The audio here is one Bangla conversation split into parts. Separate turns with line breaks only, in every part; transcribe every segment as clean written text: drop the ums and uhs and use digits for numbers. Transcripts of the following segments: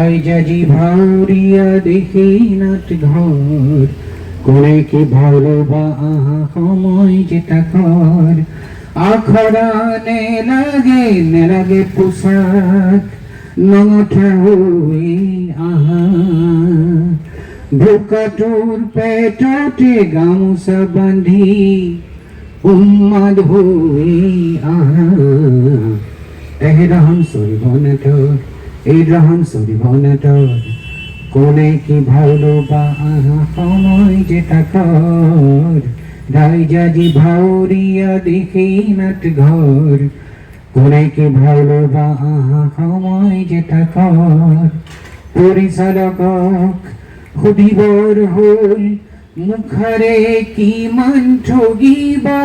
রাইজাজি ভাউরিয়া দেখি নাট ঘর কোনে কি ভালোবা আহা সময় যেটা কর আখড়ানে লাগে পোশাক নঙঠা হই আহা ভুকাটোর পেটে গামুছা বান্ধি উন্মাদ হই আহা এই রহন সরিব না তোর এই রহন সরিব না তোর কোনে কি ভালোবা আহা সময় যেটা কর রাইজাজি ভাউরিয়া দেখি নাট ঘর কোনে কি ভালোবা আহা সময় যেটা কর পরিচালক খুদিবর হল মুখারে কি মান ঠগিবা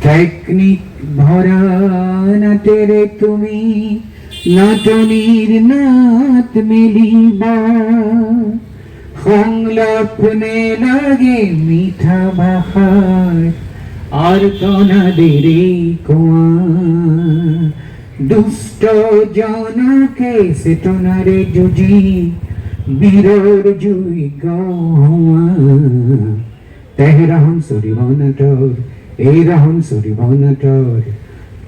টেকনিক ভরা নাটেরে তুমি নাটনির নাট মেলিবা সংলাপনে লাগে মিঠা ভাষার আর তনাদের কোয়া দুষ্ট জনকে চেতনারে যুজি বীরর জুই গোয়া তেহ রহন সরিব না তোর এই রহন সরিব না তোর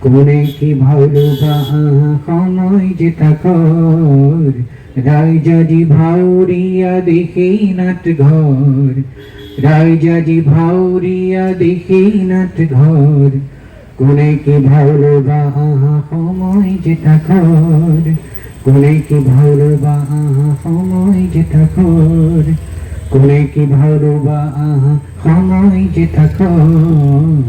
কোনে কি ভালোবা সময় যেটা কর রাইজাজি ভাউরিয়া দেখি নাট ঘর রাইজাজি ভাউরিয়া দেখি নাট ঘর কোনে কি ভালোবা সময় যেটা কর কোনে কি ভালোবা সময় যেটা কর কোনে কি ভালোবা সময় যেটা কর